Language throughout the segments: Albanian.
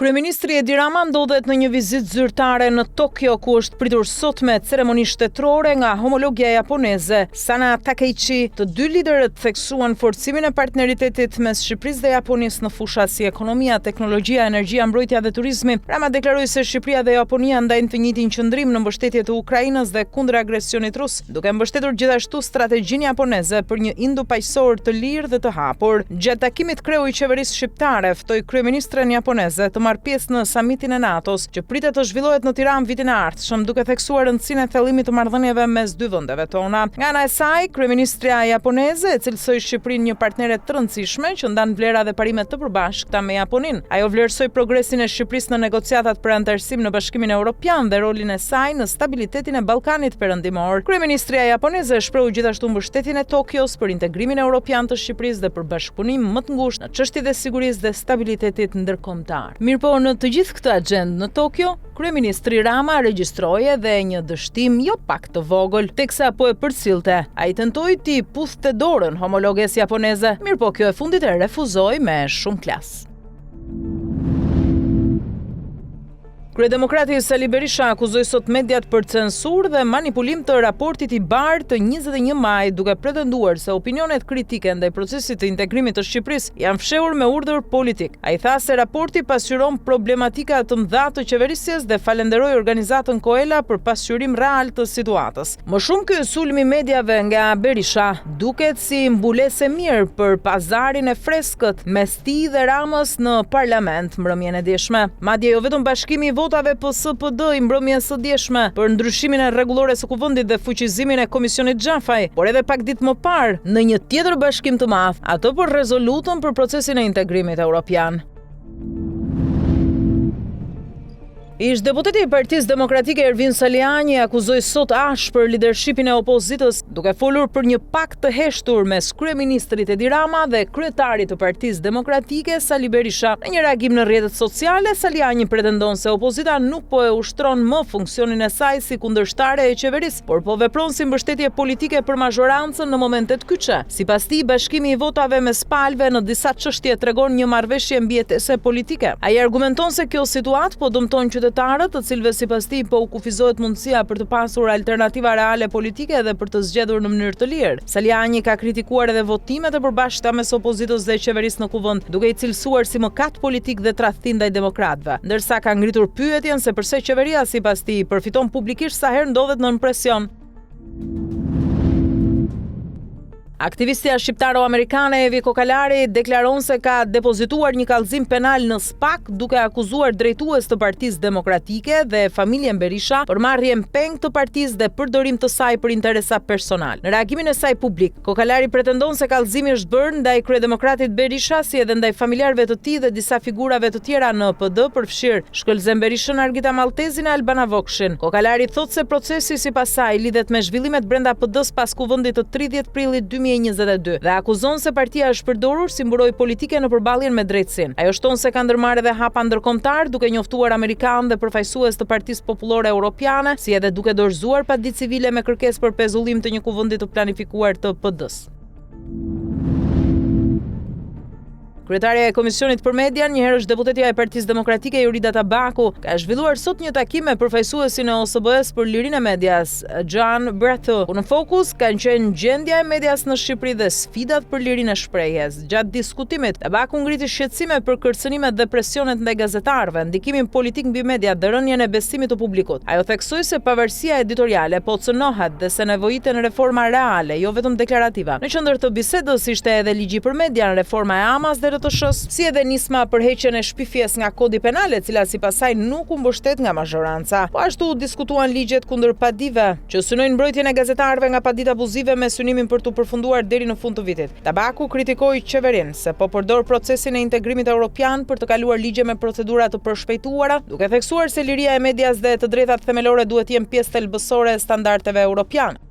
Kryeministri Edi Rama ndodhet në një vizitë zyrtare në Tokyo, ku është pritur sot me ceremoni shtetërore nga homologja japoneze. Sana Takeichi, të dy liderët theksuan forcimin e partneritetit mes Shqipërisë dhe Japonisë në fusha si ekonomia, teknologjia, energjia, mbrojtja dhe turizmi. Rama deklaroi se Shqipëria dhe Japonia ndajnë të njëjtin qëndrim në mbështetje të Ukrainës dhe kundër agresionit rus, duke mbështetur gjithashtu strategjinë japoneze për një Indo-paqësor të lirë dhe të hapur. Gjatë takimit, kreu i qeverisë shqiptare ftoi kryeministren japoneze të marrë pjesë në samitin e NATO-s, që pritet të zhvillohet në Tiranë vitin e ardhshëm, duke theksuar rëndësinë e thellimit të marrëdhënieve mes dy vendeve tona. Nga ana e saj, kryeministria japoneze e cilësoi Shqipërinë një partnere të rëndësishme që ndan vlera dhe parime të përbashkëta me Japoninë. Ajo vlerësoi progresin e Shqipërisë në negociatat për anëtarësim në Bashkimin Evropian dhe rolin e saj në stabilitetin e Ballkanit Perëndimor. Kryeministria japoneze shprehu gjithashtu mbështetjen e Tokios për integrimin evropian të Shqipërisë dhe për bashkëpunim më të ngushtë në çështjet e sigurisë dhe stabilitetit ndërkombëtar. Mirpo në të gjithë këtë agjendë në Tokyo, kryeministri Rama regjistroi edhe një dështim jo pak të vogël, teksa po e përcillte. Ai tentoi t'i puthte dorën homologes japoneze, mirpo kjo e fundit e refuzoi me shumë klas. Kryedemokrati Sali Berisha akuzoi sot mediat për censurë dhe manipulim të raportit i bar të 21 maj, duke pretenduar se opinionet kritike ndaj procesit të integrimit të Shqipërisë janë fshehur me urdhër politik. Ai tha se raporti pasqyron problematika të mëdha të qeverisjes dhe falenderoi organizatën Koela për pasqyrim real të situatës. Më shumë, ky sulm i mediave nga Berisha duket si mbulesë mirë për pazarin e freskët mes tij dhe Ramës në parlament mbrëmjen e djeshme. Madje jo vetëm bashkimi i votave PSD i mbrëmjes së djeshme për ndryshimin e rregullore së kuvendit dhe fuqizimin e Komisionit Xhafaj, por edhe pak ditë më parë në një tjetër bashkim të madh, ato për rezolutën për procesin e integrimit evropian. Ish deputeti i Partisë Demokratike Ervin Saliani akuzoi sot ashpër lidershipin e opozitës, duke folur për një pakt të heshtur mes kryeministrit Edi Rama dhe kryetarit të Partisë Demokratike Sali Berisha. Në një reagim në rrjetet sociale, Saliani pretendon se opozita nuk po e ushtron më funksionin e saj si kundërshtare e qeverisë, por po vepron si mbështetje politike për mazhorancën në momentet kyçe. Sipas tij, bashkimi i votave mes palëve në disa çështje tregon një marrëveshje mbijetese politike. Ai argumenton se kjo situatë po dëmton qytetarët, të cilëve sipas tij po u kufizohet mundësia për të pasur alternativa reale politike dhe për të zgjedhur në mënyrë të lirë. Saliani ka kritikuar edhe votimet e përbashkëta mes opozitës dhe qeverisë në kuvend, duke i cilësuar si mëkat politik dhe tradhti ndaj demokratëve, ndërsa ka ngritur pyetjen se pse qeveria sipas tij përfiton publikisht sa herë ndodhet nën presion. Aktivistja shqiptaro-amerikane Evi Kokalari deklaron se ka depozituar një kallëzim penal në SPAK, duke akuzuar drejtues të Partisë Demokratike dhe familjen Berisha për marrjen peng të partisë dhe përdorim të saj për interesa personal. Në reagimin e saj publik, Kokalari pretendon se kallëzimi është bërë ndaj kryedemokratit Berisha, si edhe ndaj familjarëve të tij dhe disa figurave të tjera në PD, përfshirë Shkëlzem Berishën, Argita Maltezin e Albana Vokshin. Kokalari thotë se procesi sipas saj lidhet me zhvillimet brenda PD-s pas kuvendit të 30 prillit 2022 dhe akuzon se partia është përdorur si mburojë politike në përballjen me drejtësinë. Ajo shton se ka ndërmarrë edhe hapa ndërkombëtar, duke njoftuar amerikanë dhe përfaqësues të Partisë Popullore Europiane, si edhe duke dorëzuar padit civile me kërkesë për pezullim të një kuvendi të planifikuar të PD-s. Kryetaria e Komisionit për Median, njëherësh deputetja e Partisë Demokratike Jurida Tabaku, ka zhvilluar sot një takim me përfaqësuesin e OSBE-s për lirinë e medias, John Brathu, ku në fokus kanë qenë gjendja e medias në Shqipëri dhe sfidat për lirinë e shprehjes. Gjatë diskutimit, Tabaku ngriti shqetësime për kërcënimet dhe presionet ndaj gazetarëve, ndikimin politik mbi media dhe rënien e besimit të publikut. Ajo theksoi se pavarësia editoriale po cënohet dhe se nevojiten reforma reale, jo vetëm deklarativa. Në qendër të bisedës ishte edhe ligji për median, reforma e Amas dhe RTS-s, si edhe nisma për heqjen e shpifjes nga kodi penal, e cila sipas saj nuk u mbështet nga mazhoranca. Po ashtu diskutuan ligjet kundër padive, që synojnë mbrojtjen e gazetarëve nga paditë abuzive me synimin për t'u përfunduar deri në fund të vitit. Tabaku kritikoi qeverinë se po përdor procesin e integrimit evropian për të kaluar ligje me procedura të përshpejtuara, duke theksuar se liria e medias dhe të drejtat themelore duhet të jenë pjesë thelbësore e standardeve europiane.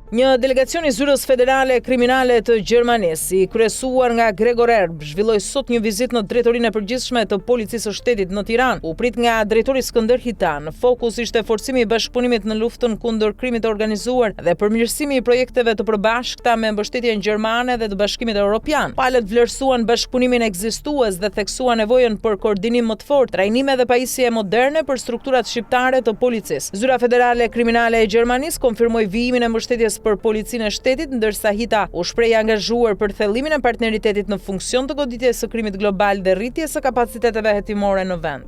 Një delegacion I zyrës federale kriminale të Gjermanisë, I kryesuar nga Gregor Erb, zhvilloi sot një vizitë në drejtorinë e përgjithshme të Policisë së Shtetit në Tiranë. U prit nga drejtori Skënder Hitan. Fokus ishte forcimi I bashkëpunimit në luftën kundër krimit të organizuar dhe përmirësimi I projekteve të përbashkëta me mbështetjen gjermane dhe të Bashkimit Evropian. Palët vlerësuan bashkëpunimin ekzistues dhe theksuan nevojën për koordinim më të fortë, trajnime dhe pajisje moderne për strukturat shqiptare të policisë. Zyra federale kriminale e Gjermanisë konfirmoi vijimin e mbështetjes për policinë e shtetit, ndërsa Hita u shpreh angazhuar për thellimin e partneritetit në funksion të goditjes së krimit global dhe rritjes së kapaciteteve hetimore në vend.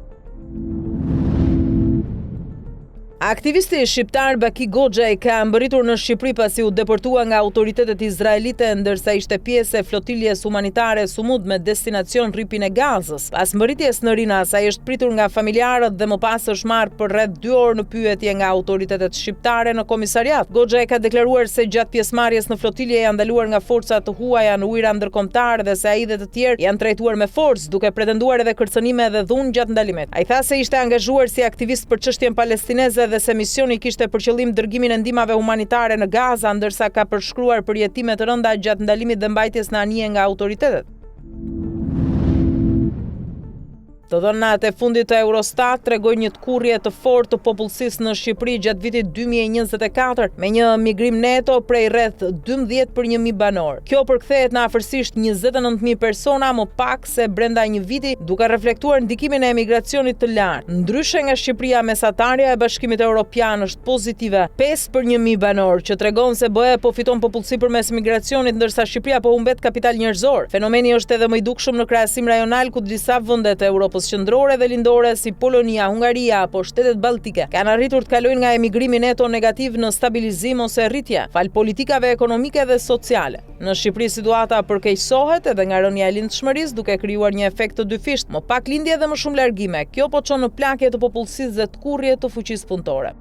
Aktivisti shqiptar Baki Goxha ka mbërritur në Shqipëri pasi u deportua nga autoritetet izraelite ndërsa ishte pjesë e flotiljes humanitare Sumud me destinacion Rripin e Gazës. Pas mbërritjes në Rinas, ai është pritur nga familjarët dhe më pas është marrë për rreth 2 orë në pyetje nga autoritetet shqiptare në komisariat. Goxha ka deklaruar se gjatë pjesëmarrjes në flotilje janë ndaluar nga forca të huaja në ujëra ndërkombëtar dhe se ai dhe të tjerë janë trajtuar me forcë, duke pretenduar edhe kërcënime dhe dhunë gjatë ndalimit. Ai tha se ishte angazhuar si aktivist për çështjen palestineze dhe se misioni kishte për qëllim dërgimin e ndihmave humanitare në Gaza, ndërsa ka përshkruar për jetime të rënda gjatë ndalimit dhe mbajtjes në anije nga autoritetet. Të dhënat e fundit të Eurostat tregojnë një tkurrje të fortë të popullsisë në Shqipëri gjatë vitit 2024 me një migrim neto prej rreth 12 për 1.000 banor. Kjo përkthehet në afërsisht 29.000 persona më pak se brenda një viti, duke reflektuar ndikimin e emigracionit të lartë. Ndryshe nga Shqipëria, mesatarja e Bashkimit Evropian është pozitive, 5 për 1.000 banor, që tregon se BE po fiton popullsi përmes migracionit, ndërsa Shqipëria po humbet kapital njerëzor. Fenomeni është edhe më I dukshëm në krahasim rajonal ku disa vende të Europës qendrore dhe lindore si Polonia, Hungaria apo shtetet balltike kanë arritur të kalojnë nga emigrimi neto negativ në stabilizim ose rritje, fal politikave ekonomike dhe sociale. Në Shqipëri situata përkeqësohet edhe nga rënja e lindshmërisë, duke krijuar një efekt të dyfisht, më pak lindje dhe më shumë largime. Kjo po çon në plagje të popullsisë dhe tkurrje të fuqisë punëtore.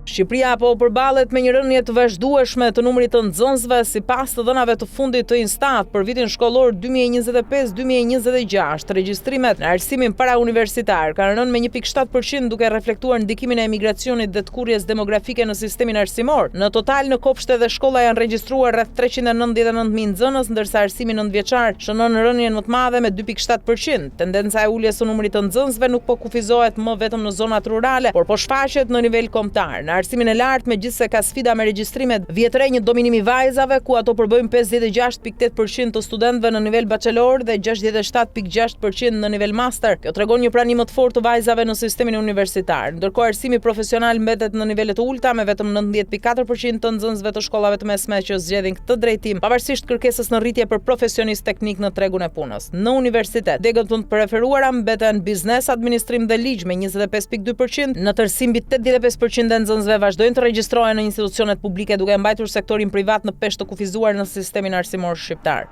Shqipëria po përballet me një rënje të vazhdueshme të numrit të nxënësve sipas të dhënave të fundit të Instat për vitin shkollor 2025-2026. Regjistrimet në arsimin parauniversitar kanë rënë me 1.7% duke reflektuar ndikimin e emigracionit dhe tkurrjes demografike në sistemin arsimor. Në total në kopshte dhe shkolla janë regjistruar rreth 399.000 nxënës, ndërsa arsimi nëntëvjeçar shënon rënjen më të madhe me 2.7%. Tendenca e uljes së numrit të nxënësve nuk po kufizohet më vetëm në zonat rurale, por po shfaqet në nivel kombëtar. Në arsimin e lartë, megjithse ka sfida me regjistrimet, vjetre një dominim I vajzave, ku ato përbëjnë 56.8% të studentëve në nivel bachelor dhe 67.6% në nivel master. Kjo tregon një pranim më të fortë të vajzave në sistemin universitar. Ndërkohë arsimi profesional mbetet në nivele të ulta me vetëm 19.4% të nxënësve të shkollave të mesme që zgjedhin këtë drejtim, pavarësisht kërkesës në rritje për profesionist teknik në tregun e punës. Në universitet, degët të preferuara mbeten biznes, administrim dhe ligj me 25.2%, në tërësi mbi 85% e nxënësve vazhdojnë të regjistrohen në institucionet publike duke mbajtur sektorin privat në peshë të kufizuar në sistemin arsimor shqiptar.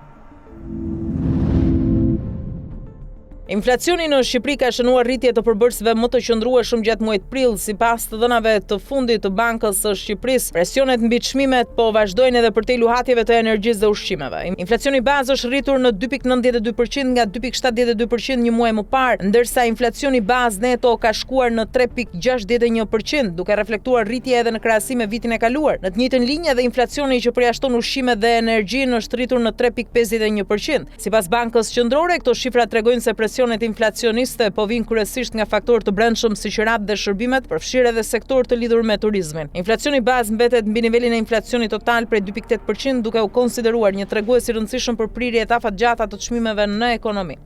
Inflacioni në Shqipëri ka shënuar rritje të përbërësve më të qëndrueshëm gjatë muajit prill, sipas të dhënave të fundit të Bankës së Shqipërisë. Presionet mbi çmimet po vazhdojnë edhe për te luhatjeve të energjisë dhe ushqimeve. Inflacioni bazë është rritur në 2.92% nga 2.72% një muaj më parë, ndërsa inflacioni bazë neto ka shkuar në 3.61%, duke reflektuar rritje edhe në krahasim me vitin e kaluar. Në të njëjtën linjë edhe inflacioni që përjashton ushqimet dhe energjinë është rritur në 3.51%. Sipas Bankës Qendrore, këto shifra tregojnë se presionet inflacioniste po vijnë kryesisht nga faktorë të brendshëm si qerat dhe shërbimet, përfshirë edhe sektor të lidhur me turizmin. Inflacioni bazë mbetet mbi nivelin e inflacionit total prej 2.8%, duke u konsideruar një tregues I rëndësishëm për prirje të afatgjata të çmimeve në ekonomi.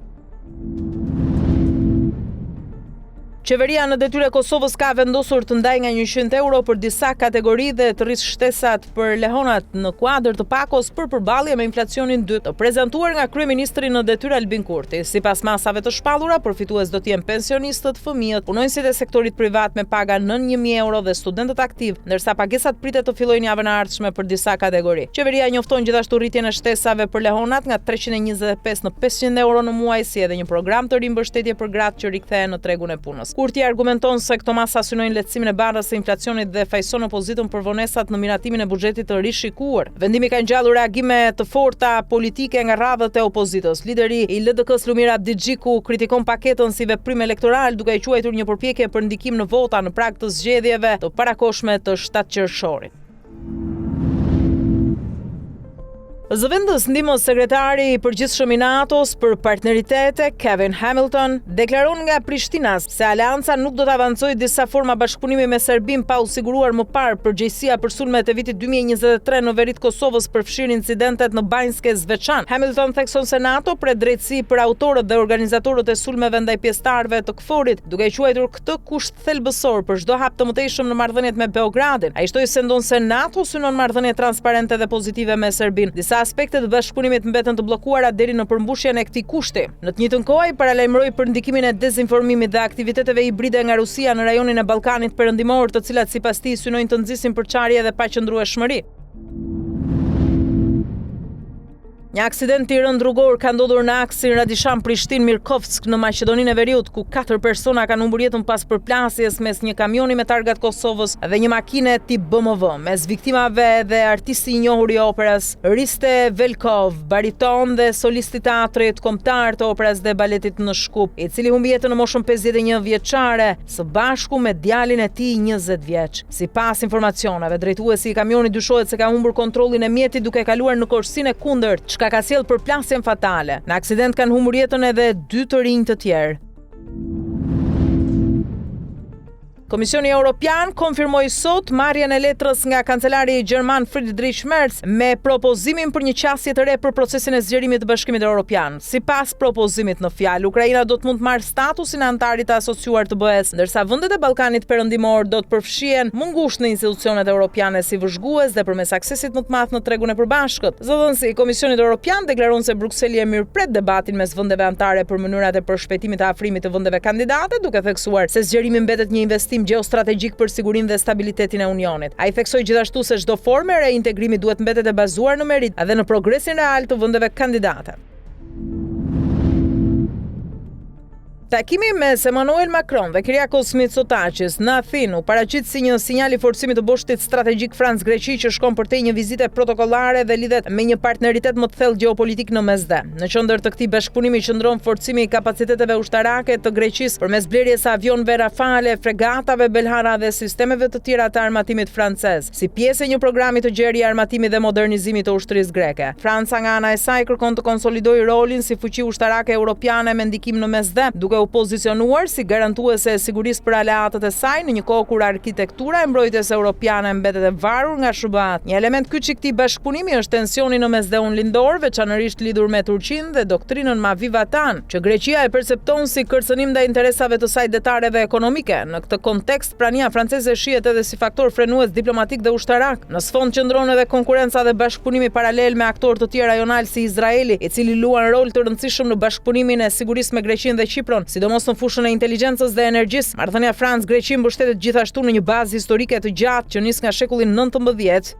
Qeveria në detyrë e Kosovës ka vendosur të ndajë nga 100 euro për disa kategori dhe të rrisë shtesat për lehonat në kuadër të pakos për përballje me inflacionin 2, të prezantuar nga kryeministri në detyrë Albin Kurti. Sipas masave të shpallura, përfitues do të jenë pensionistët, fëmijët, punonjësit e sektorit privat me paga nën 1.000 euro dhe studentët aktiv, ndërsa pagesat pritet të fillojnë javën e ardhshme për disa kategori. Qeveria njofton gjithashtu rritjen e shtesave për lehonat nga 325 në 500 euro në muaj, si edhe një program të rimbështetje për gratë që rikthehen në tregun e punës. Kurti argumenton se këto masa synojnë lehtësimin e barrës së inflacionit dhe fajson opozitën për vonesat në miratimin e buxhetit të rishikuar. Vendimi ka ngjallur reagime të forta politike nga radhët e opozitës. Lideri i LDK-s Lumir Abdigjiku kritikon paketën si veprim elektoral, duke e quajtur një përpjekje për ndikim në vota në prag të zgjedhjeve të parakohshme të 7 qershorit. Zëvendës ndihmos sekretari i përgjithshëm i NATO-s për partneritete, Kevin Hamilton, deklaron nga Prishtina se Aleanca nuk do të avancojë disa forma bashkëpunimi me Serbinë pa u siguruar më parë përgjegjësia për sulmet e vitit 2023 në veri të Kosovës përfshirë incidentet në Banjske Zveçan. Hamilton thekson se NATO pret drejtësi për autorët dhe organizatorët e sulmeve ndaj pjesëtarëve të KFOR-it, duke quajtur këtë kusht thelbësor për çdo hap të mëtejshëm në marrëdhëniet me Beogradin. Ai shtoi se ndonse NATO synon marrëdhënie transparente dhe pozitive me Serbinë. Disa aspektet e bashkëpunimit mbeten të bllokuara deri në përmbushjen e këtij kushti. Në të njëjtën kohë ai paralajmëroi për ndikimin e dezinformimit dhe aktiviteteve hibride nga Rusia në rajonin e Ballkanit Perëndimor, të cilat sipas tij synojnë të nxisin përçarje dhe paqëndrueshmëri. Një aksident i rënd rrugor ka ndodhur në aksin Radishan-Prishtinë-Mirkovsk në Maqedoninë e Veriut, ku 4 persona kanë humbur jetën pas përplasjes mes një kamioni me targat Kosovës dhe një makine tip BMW. Mes viktimave dhe artisti i njohur i operas Riste Velkov, bariton dhe solisti i teatrit kombëtar të operas dhe baletit në Shkup, i cili humbi jetën në moshën 51 vjeçare, së bashku me djalin e tij 20 vjeç. Sipas informacioneve, drejtuesi i kamionit dyshohet se ka humbur kontrollin e mjetit duke kaluar në korsinë e kundërt, ka sjellë përplasjen fatale. Në aksident kanë humbur jetën edhe 2 të rinj të tjerë. Komisioni Evropian konfirmoi sot marrjen e letrës nga kancelari gjerman Friedrich Merz me propozimin për një qasje të re për procesin e zgjerimit të Bashkimit Evropian. Sipas propozimit në fjalë, Ukraina do të mund të marrë statusin e antarit të asociuar të BE-s, ndërsa vendet e Ballkanit Perëndimor do të përfshihen më ngushtë në institucionet evropiane si vëzhgues dhe përmes aksesit më të madh në tregun e përbashkët. Zëdhënësi i Komisionit Evropian deklaron se Brukseli e mirëpret debatin mes vendeve anëtare për mënyrat e përshpejtimit të afrimit të vendeve kandidate, duke theksuar se zgjerimi mbetet një investim geostrategjik për sigurinë dhe stabilitetin e Unionit. Ai theksoi gjithashtu se çdo formë e reintegrimi duhet mbetet e bazuar në merit dhe në progresin real të vendeve kandidate. Takimi mes Emmanuel Macron dhe Kyriakos Mitsotakis në Athinë u paraqit si një sinjal i forcimit të boshtit strategjik Francë-Greqi që shkon përtej një vizite protokollare dhe lidhet me një partneritet më të thellë gjeopolitik në Mesdhe. Në qendër të këtij bashkëpunimi qëndron forcimi i kapaciteteve ushtarake të Greqisë përmes blerjes së avionëve Rafale, fregatave Belhara dhe sistemeve të tjera të armatimit francez, si pjesë e një programi të gjerë i armatimit dhe modernizimit të ushtrisë greke. Franca nga ana e saj kërkon të konsolidojë rolin si fuqi ushtarake europiane me ndikim në Mesdhe, duke u pozicionuar si garantuese e sigurisë për aleatët e saj në një kohë kur arkitektura e mbrojtjes europiane mbetet e varur nga SHBA. Një element kyç i këtij bashkëpunimi është tensioni në Mesdheun lindor, veçanërisht lidhur me Turqinë dhe doktrinën Mavi Vatan, që Greqia e percepton si kërcënim ndaj interesave të saj detare dhe ekonomike. Në këtë kontekst, prania franceze shihet edhe si faktor frenues diplomatik dhe ushtarak. Në sfond qëndron edhe konkurenca dhe bashkëpunimi paralel me aktorë të tjerë rajonal si Izraeli, i cili luan rol të rëndësishëm në bashkëpunimin e sigurisë me Greqinë dhe Kipron, sidomos në fushën e inteligjencës dhe energjisë. Marrëdhënia Francë-Greqi mbështetet gjithashtu në një bazë historike të gjatë që nis nga shekulli 19.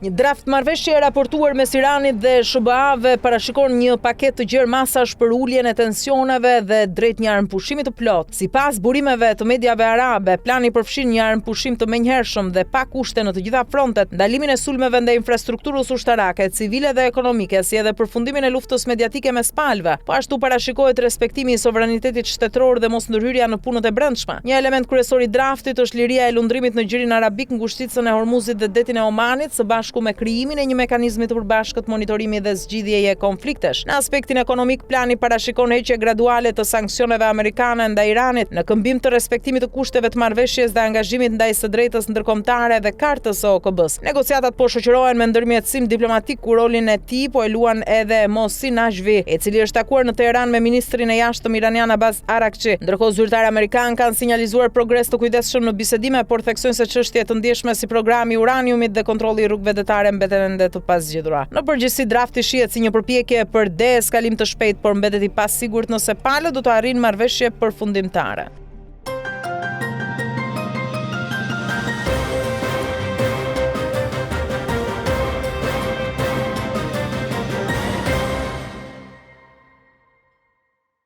Një draft marrëveshje e raportuar mes Iranit dhe SHBA-ve parashikon një paket të gjerë masash për uljen e tensioneve dhe drejt një armëpushimi të plot. Sipas burimeve të mediave arabe, plani përfshin një armëpushim të menjëhershëm dhe pa kushte në të gjitha frontet, ndalimin e sulmeve ndaj infrastrukturës ushtarake, civile dhe ekonomike, si edhe përfundimin e luftës mediatike mes palëve. Po ashtu parashikohet respektimi i sovranitetit shtetëror dhe mos ndërhyrja në punët e brendshme. Një element kryesor i draftit është liria e lundrimit në gjirin arabik, ngushticën e Hormuzit dhe detin e Omanit, së bashku me krijimin e një mekanizmi të përbashkët monitorimi dhe zgjidhjeje konfliktesh. Në aspektin ekonomik, plani parashikon heqje graduale të sanksioneve amerikane ndaj Iranit, në këmbim të respektimit të kushteve të marrëveshjes dhe angazhimit ndaj së drejtës ndërkombëtare dhe kartës së OKB-s. Negociatat po shoqërohen me ndërmjetësim diplomatik, ku rolin e tij po e luan edhe Mohsin Naqvi, i cili është takuar në Teheran me ministrin e jashtëm iranian Abbas Araghchi. Ndërkohë zyrtarë amerikanë kanë sinjalizuar progres të kujdesshëm në bisedime, por theksojnë se çështje të ndjeshme si programi i uraniumit dhe kontrolli i rrugëve detare mbeten ende të pasgjidhura. Në përgjithësi, drafti shihet si një përpjekje për deeskalim të shpejtë, por mbetet i pasigurt nëse palët do të arrijnë marrëveshje përfundimtare.